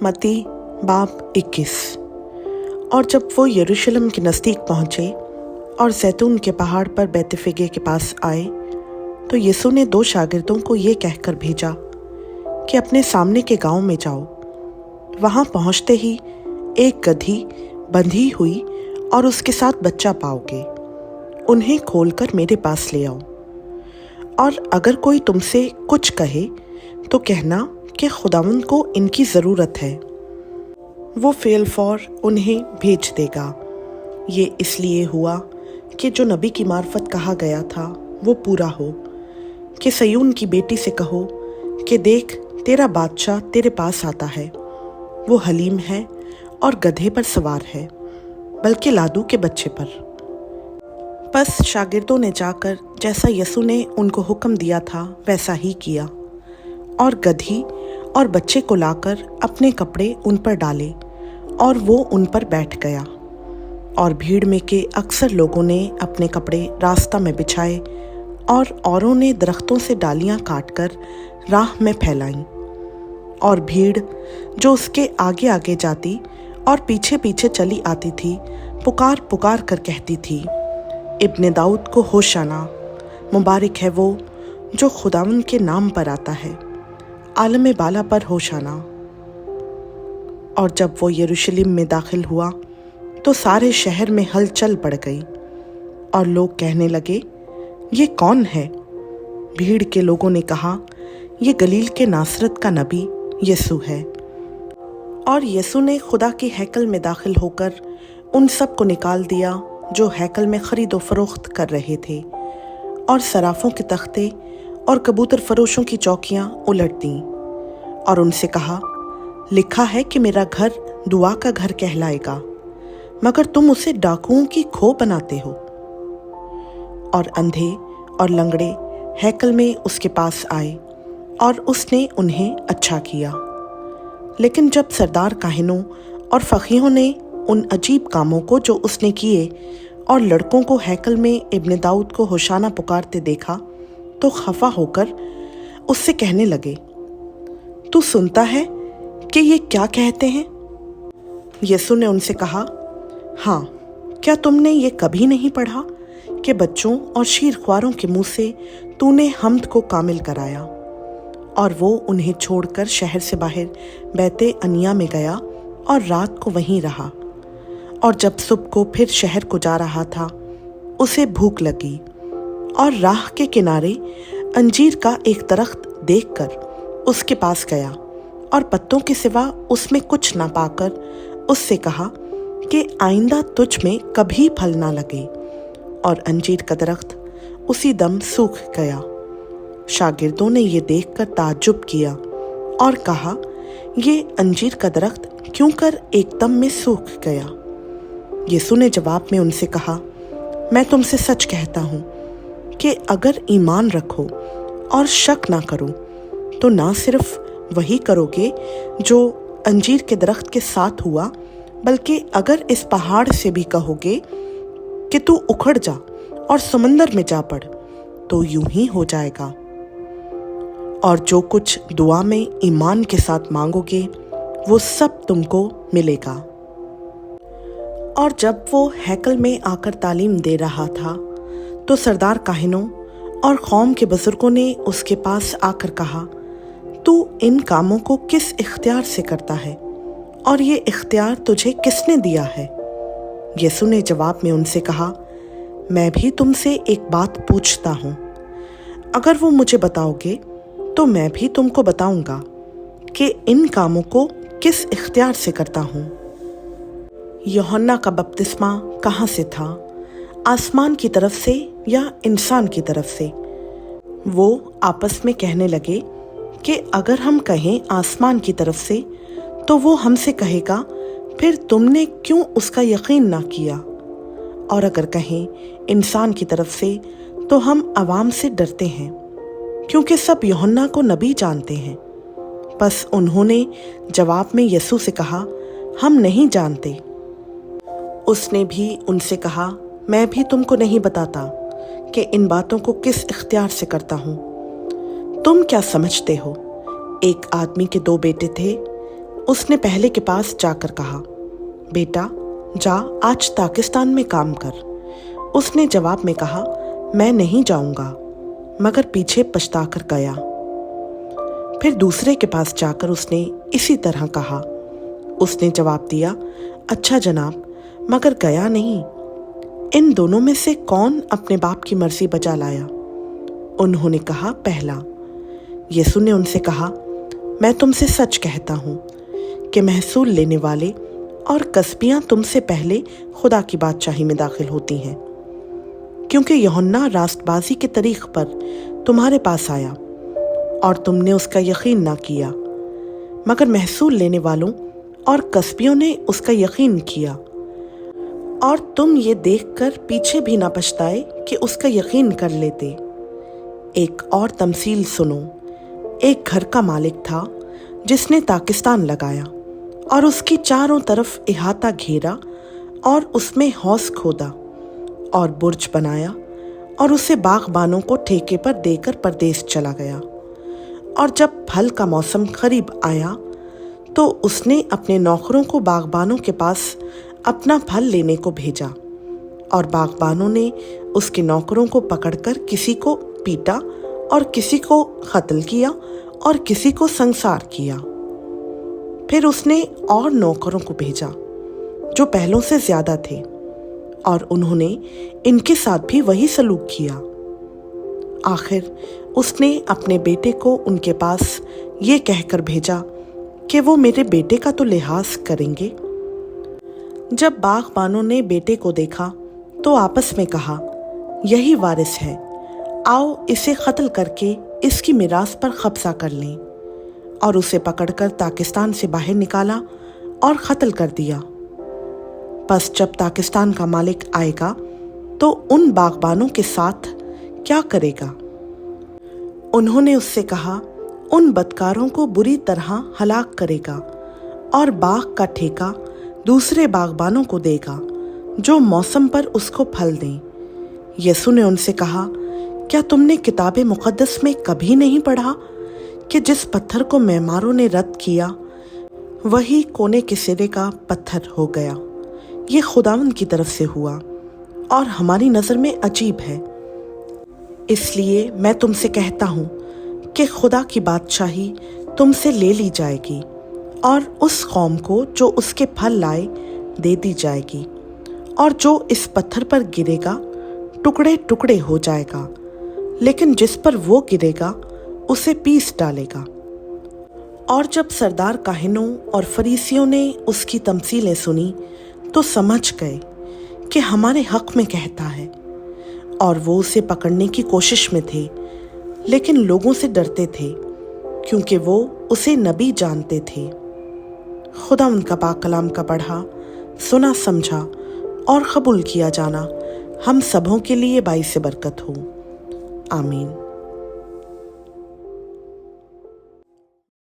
मत्ती बाब 21। और जब वो यरूशलेम के नज़दीक पहुँचे और जैतून के पहाड़ पर बैतफगे के पास आए तो यीशु ने 2 शागिर्दों को ये कहकर भेजा कि अपने सामने के गांव में जाओ। वहां पहुंचते ही एक गधी बंधी हुई और उसके साथ बच्चा पाओगे। उन्हें खोलकर मेरे पास ले आओ। और अगर कोई तुमसे कुछ कहे तो कहना कि खुदावंद को इनकी ज़रूरत है, वो फेलफौर उन्हें भेज देगा। ये इसलिए हुआ कि जो नबी की मार्फत कहा गया था वो पूरा हो कि सयून की बेटी से कहो कि देख, तेरा बादशाह तेरे पास आता है। वो हलीम है और गधे पर सवार है, बल्कि लादू के बच्चे पर। बस शागिर्दों ने जाकर जैसा यीशु ने उनको हुक्म दिया था वैसा ही किया और गधी और बच्चे को लाकर अपने कपड़े उन पर डाले और वो उन पर बैठ गया। और भीड़ में के अक्सर लोगों ने अपने कपड़े रास्ता में बिछाए और औरों ने दरख्तों से डालियां काटकर राह में फैलाईं। और भीड़ जो उसके आगे आगे जाती और पीछे पीछे चली आती थी, पुकार पुकार कर कहती थी, इब्ने दाऊद को होशाना, मुबारक है वो जो खुदावंद के नाम पर आता है, आलम बाला पर होशाना। और जब वो यरूशलेम में दाखिल हुआ तो सारे शहर में हलचल पड़ गई और लोग कहने लगे, ये कौन है? भीड़ के लोगों ने कहा, ये गलील के नासरत का नबी यीशु है। और यीशु ने खुदा की हैकल में दाखिल होकर उन सब को निकाल दिया जो हैकल में खरीदो फरोख्त कर रहे थे, और सराफों के तख्ते और कबूतर फरोशों की चौकियां उलट दीं और उनसे कहा, लिखा है कि मेरा घर दुआ का घर कहलाएगा, मगर तुम उसे डाकुओं की खो बनाते हो। और अंधे और लंगड़े हैकल में उसके पास आए और उसने उन्हें अच्छा किया। लेकिन जब सरदार काहिनों और फकीहों ने उन अजीब कामों को जो उसने किए और लड़कों को हैकल में इब्ने दाऊद को होशाना पुकारते देखा तो खफा होकर उससे कहने लगे, तू सुनता है कि ये क्या कहते हैं? यीशु ने उनसे कहा, हाँ, क्या तुमने ये कभी नहीं पढ़ा कि बच्चों और शीरख्वारों के मुंह से तूने हम्द को कामिल कराया? और वो उन्हें छोड़कर शहर से बाहर बैते अनिया में गया और रात को वहीं रहा। और जब सुबह को फिर शहर को जा रहा था, उसे भूख लगी और राह के किनारे अंजीर का एक दरख्त देखकर उसके पास गया और पत्तों के सिवा उसमें कुछ ना पाकर उससे कहा कि आइंदा तुझ में कभी फल ना लगे। और अंजीर का दरख्त उसी दम सूख गया। शागिर्दों ने ये देखकर ताज्जुब किया और कहा, ये अंजीर का दरख्त क्यों कर एकदम में सूख गया? यीशु ने जवाब में उनसे कहा, मैं तुमसे सच कहता हूँ कि अगर ईमान रखो और शक ना करो तो ना सिर्फ वही करोगे जो अंजीर के दरख्त के साथ हुआ, बल्कि अगर इस पहाड़ से भी कहोगे कि तू उखड़ जा और समंदर में जा पड़, तो यूं ही हो जाएगा। और जो कुछ दुआ में ईमान के साथ मांगोगे वो सब तुमको मिलेगा। और जब वो हैकल में आकर तालीम दे रहा था तो सरदार काहिनों और कौम के बुजुर्गों ने उसके पास आकर कहा, तू इन कामों को किस इख्तियार से करता है और ये इख्तियार तुझे किसने दिया है? यीशु ने जवाब में उनसे कहा, मैं भी तुमसे एक बात पूछता हूँ। अगर वो मुझे बताओगे तो मैं भी तुमको बताऊंगा कि इन कामों को किस इख्तियार से करता हूँ। यूहन्ना का बपतिस्मा कहाँ से था, आसमान की तरफ से या इंसान की तरफ से? वो आपस में कहने लगे कि अगर हम कहें आसमान की तरफ से तो वो हमसे कहेगा, फिर तुमने क्यों उसका यकीन ना किया? और अगर कहें इंसान की तरफ से तो हम अवाम से डरते हैं, क्योंकि सब यूहन्ना को नबी जानते हैं। बस उन्होंने जवाब में यीशु से कहा, हम नहीं जानते। उसने भी उनसे कहा, मैं भी तुमको नहीं बताता कि इन बातों को किस इख्तियार से करता हूँ। तुम क्या समझते हो? एक आदमी के 2 बेटे थे। उसने पहले के पास जाकर कहा, बेटा जा आज पाकिस्तान में काम कर। उसने जवाब में कहा, मैं नहीं जाऊंगा, मगर पीछे पछता कर गया। फिर दूसरे के पास जाकर उसने इसी तरह कहा। उसने जवाब दिया, अच्छा जनाब, मगर गया नहीं। इन दोनों में से कौन अपने बाप की मर्जी बजा लाया? उन्होंने कहा, पहला। यीशु ने उनसे कहा, मैं तुमसे सच कहता हूँ कि महसूल लेने वाले और कसबियाँ तुमसे पहले खुदा की बादशाही में दाखिल होती हैं, क्योंकि यूहन्ना रास्तबाजी के तरीक़ पर तुम्हारे पास आया और तुमने उसका यकीन ना किया, मगर महसूल लेने वालों और कसबियों ने उसका यकीन किया। और तुम ये देखकर पीछे भी ना पछताए कि उसका यकीन कर लेते। एक और तमसील सुनो। एक घर का मालिक था जिसने ताकिस्तान लगाया और उसकी चारों तरफ इहाता घेरा और उसमें हौज खोदा और बुर्ज बनाया और उसे बागबानों को ठेके पर देकर परदेश चला गया। और जब फल का मौसम करीब आया तो उसने अपने नौकरों को बागबानों के पास अपना फल लेने को भेजा, और बागबानों ने उसके नौकरों को पकड़कर किसी को पीटा और किसी को कत्ल किया और किसी को संसार किया। फिर उसने और नौकरों को भेजा जो पहलों से ज्यादा थे, और उन्होंने इनके साथ भी वही सलूक किया। आखिर उसने अपने बेटे को उनके पास ये कहकर भेजा कि वो मेरे बेटे का तो लिहाज करेंगे। जब बागबानों ने बेटे को देखा तो आपस में कहा, यही वारिस है, आओ इसे कत्ल करके इसकी मिरास पर कब्जा कर लें। और उसे पकड़कर पाकिस्तान से बाहर निकाला और कत्ल कर दिया। बस जब पाकिस्तान का मालिक आएगा तो उन बागबानों के साथ क्या करेगा? उन्होंने उससे कहा, उन बदकारों को बुरी तरह हलाक करेगा और बाग का ठेका दूसरे बागबानों को देगा जो मौसम पर उसको फल दें। यीशु ने उनसे कहा, क्या तुमने किताब मुक़द्दस में कभी नहीं पढ़ा कि जिस पत्थर को मेमारों ने रद्द किया वही कोने के सिरे का पत्थर हो गया? ये खुदावंद की तरफ से हुआ और हमारी नज़र में अजीब है। इसलिए मैं तुमसे कहता हूँ कि खुदा की बादशाही तुमसे ले ली जाएगी और उस कौम को जो उसके फल लाए दे दी जाएगी। और जो इस पत्थर पर गिरेगा टुकड़े टुकड़े हो जाएगा, लेकिन जिस पर वो गिरेगा उसे पीस डालेगा। और जब सरदार काहिनों और फरीसियों ने उसकी तमसीलें सुनी तो समझ गए कि हमारे हक में कहता है, और वो उसे पकड़ने की कोशिश में थे, लेकिन लोगों से डरते थे क्योंकि वो उसे नबी जानते थे। खुदा उनका पाक कलाम का पढ़ा, सुना, समझा और कबूल किया जाना हम सबों के लिए बाइस बरकत हो। आमीन।